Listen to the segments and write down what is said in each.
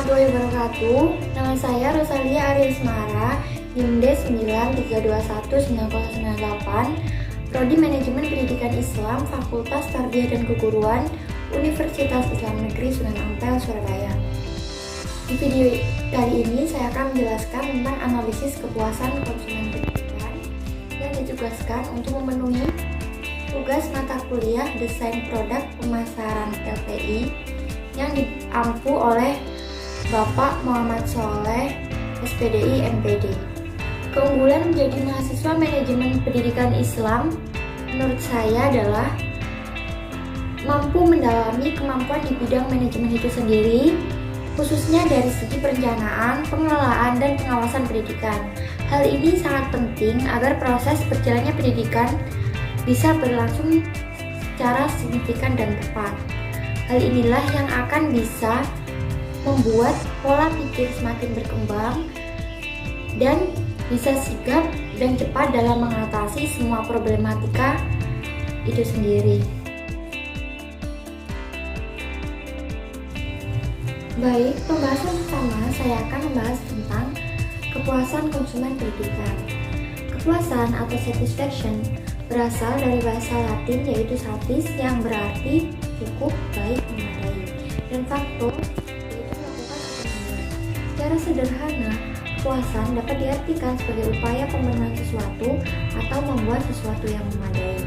warahmatullahi wabarakatuh. Nama saya Rosalia Arismara, NIM D9321998, Prodi Manajemen Pendidikan Islam, Fakultas Tarbiyah dan Keguruan, Universitas Islam Negeri Sunan Ampel, Surabaya. Di video kali ini saya akan menjelaskan tentang analisis kepuasan konsumen pendidikan yang ditugaskan untuk memenuhi tugas mata kuliah Desain Produk Pemasaran LPI yang diampu oleh Bapak Muhammad Soleh, SPDI MPD. Keunggulan menjadi mahasiswa manajemen pendidikan Islam menurut saya adalah mampu mendalami kemampuan di bidang manajemen itu sendiri, khususnya dari segi perencanaan, pengelolaan, dan pengawasan pendidikan. Hal ini sangat penting agar proses berjalannya pendidikan bisa berlangsung secara signifikan dan tepat. Hal inilah yang akan bisa membuat pola pikir semakin berkembang dan bisa sigap dan cepat dalam mengatasi semua problematika itu sendiri. Baik, pembahasan pertama saya akan membahas tentang kepuasan konsumen pendidikan. Kepuasan atau satisfaction berasal dari bahasa Latin yaitu satis yang berarti cukup, baik, memadai, dan faktor yaitu melakukan atau membuat. Secara sederhana, kepuasan dapat diartikan sebagai upaya pemenuhan sesuatu atau membuat sesuatu yang memadai.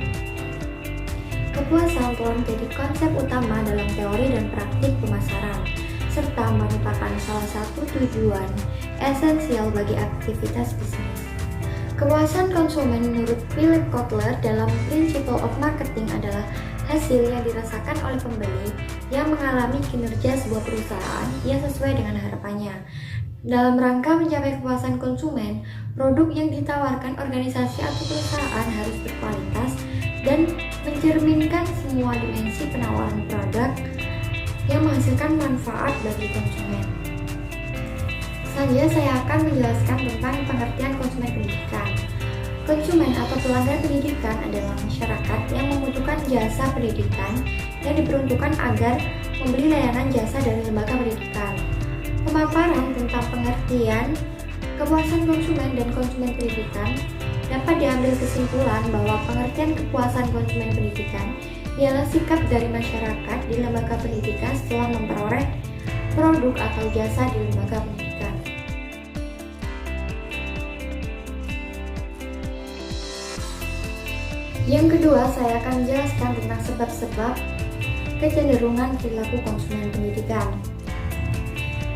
Kepuasan telah menjadi konsep utama dalam teori dan praktik pemasaran, serta merupakan salah satu tujuan esensial bagi aktivitas bisnis. Kepuasan konsumen menurut Philip Kotler dalam Principle of Marketing adalah hasil yang dirasakan oleh pembeli yang mengalami kinerja sebuah perusahaan yang sesuai dengan harapannya. Dalam rangka mencapai kepuasan konsumen, produk yang ditawarkan organisasi atau perusahaan harus berkualitas dan mencerminkan semua dimensi penawaran produk yang menghasilkan manfaat bagi konsumen. Selanjutnya saya akan menjelaskan tentang pengertian konsumen pendidikan. Konsumen atau pelanggan pendidikan adalah masyarakat yang membutuhkan jasa pendidikan yang diperuntukkan agar membeli layanan jasa dari lembaga pendidikan. Pemaparan tentang pengertian kepuasan konsumen dan konsumen pendidikan dapat diambil kesimpulan bahwa pengertian kepuasan konsumen pendidikan ialah sikap dari masyarakat di lembaga pendidikan setelah memperoleh produk atau jasa di lembaga pendidikan. Yang kedua, saya akan menjelaskan tentang sebab-sebab kecenderungan perilaku konsumen pendidikan.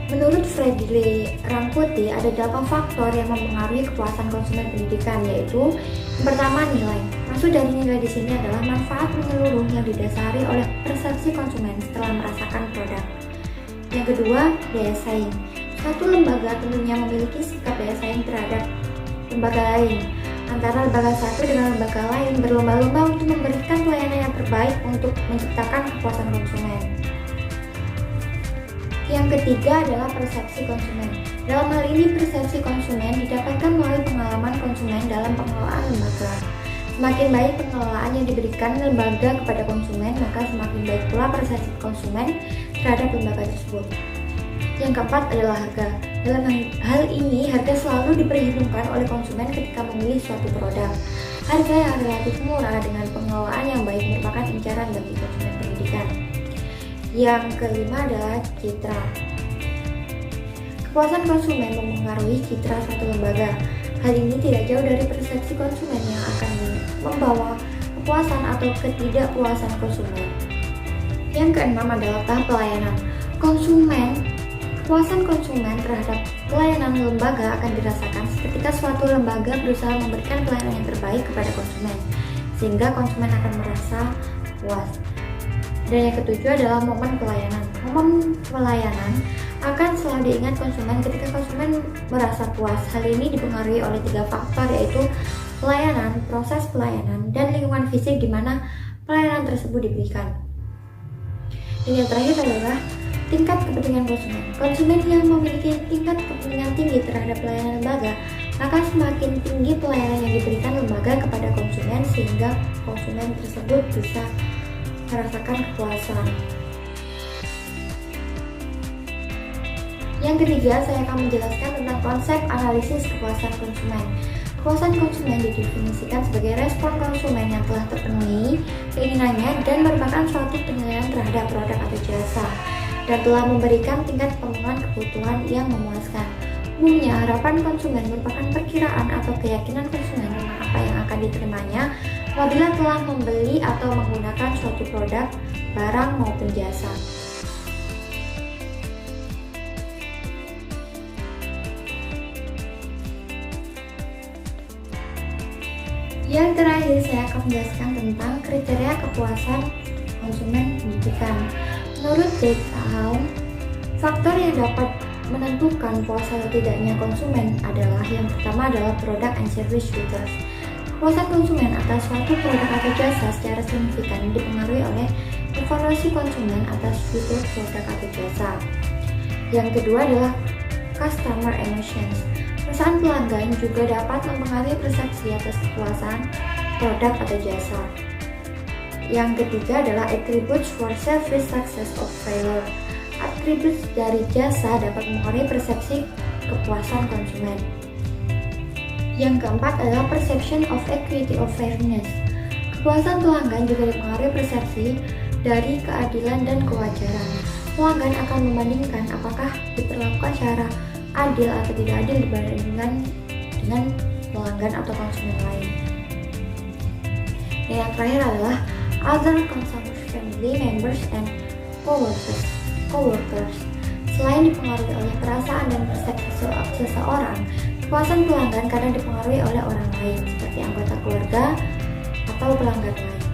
Menurut Fredly Rangkuti, ada 8 faktor yang mempengaruhi kepuasan konsumen pendidikan, yaitu yang pertama, nilai. Maksud dari nilai di sini adalah manfaat menyeluruh yang didasari oleh persepsi konsumen setelah merasakan produk. Yang kedua, daya saing. Suatu lembaga tentunya memiliki sikap daya saing terhadap lembaga lain. Antara lembaga satu dengan lembaga lain berlomba-lomba untuk memberikan pelayanan yang terbaik untuk menciptakan kepuasan konsumen. Yang ketiga adalah persepsi konsumen. Dalam hal ini, persepsi konsumen didapatkan melalui pengalaman konsumen dalam pengelolaan lembaga. Semakin baik pengelolaan yang diberikan lembaga kepada konsumen, maka semakin baik pula persepsi konsumen terhadap lembaga tersebut. Yang keempat adalah harga. Dalam hal ini, harga selalu diperhitungkan oleh konsumen ketika memilih suatu produk. Harga yang relatif murah dengan pengelolaan yang baik merupakan incaran bagi konsumen pendidikan. Yang kelima adalah citra. Kepuasan konsumen mempengaruhi citra suatu lembaga. Hal ini tidak jauh dari persepsi konsumen yang akan membawa kepuasan atau ketidakpuasan konsumen. Yang keenam adalah tahap pelayanan. Kepuasan konsumen terhadap pelayanan lembaga akan dirasakan ketika suatu lembaga berusaha memberikan pelayanan yang terbaik kepada konsumen, sehingga konsumen akan merasa puas. Dan yang ketujuh adalah momen pelayanan. Momen pelayanan akan selalu diingat konsumen ketika konsumen merasa puas. Hal ini dipengaruhi oleh 3 faktor, yaitu pelayanan, proses pelayanan, dan lingkungan fisik di mana pelayanan tersebut diberikan. Dan yang terakhir adalah tingkat kepentingan konsumen. Konsumen yang memiliki tingkat kepentingan tinggi terhadap pelayanan lembaga, maka semakin tinggi pelayanan yang diberikan lembaga kepada konsumen sehingga konsumen tersebut bisa merasakan kepuasan. Yang ketiga, saya akan menjelaskan tentang konsep analisis kepuasan konsumen. Kepuasan konsumen didefinisikan sebagai respon konsumen yang telah terpenuhi keinginannya dan merupakan suatu penilaian terhadap produk atau jasa dan telah memberikan tingkat pemenuhan kebutuhan yang memuaskan. Umumnya, harapan konsumen merupakan perkiraan atau keyakinan konsumen tentang apa yang akan diterimanya apabila telah membeli atau menggunakan suatu produk, barang maupun jasa. Yang terakhir, saya akan menjelaskan tentang kriteria kepuasan konsumen pendidikan. Menurut Data, faktor yang dapat menentukan puas atau tidaknya konsumen adalah yang pertama adalah product and service filters. Kepuasan konsumen atas suatu produk atau jasa secara signifikan dipengaruhi oleh evaluasi konsumen atas fitur produk atau jasa. Yang kedua adalah customer emotions. Perasaan pelanggan juga dapat mempengaruhi persepsi atas kepuasan produk atau jasa. Yang ketiga adalah attributes for service success or failure. Atribut dari jasa dapat mempengaruhi persepsi kepuasan konsumen. Yang keempat adalah perception of equity or fairness. Kepuasan pelanggan juga dipengaruhi persepsi dari keadilan dan kewajaran. Pelanggan akan membandingkan apakah diperlakukan secara adil atau tidak adil dibandingkan dengan pelanggan atau konsumen lain. Dan yang terakhir adalah other consumer family members and coworkers. Selain dipengaruhi oleh perasaan dan persepsi seseorang, kepuasan pelanggan kadang dipengaruhi oleh orang lain seperti anggota keluarga atau pelanggan lain.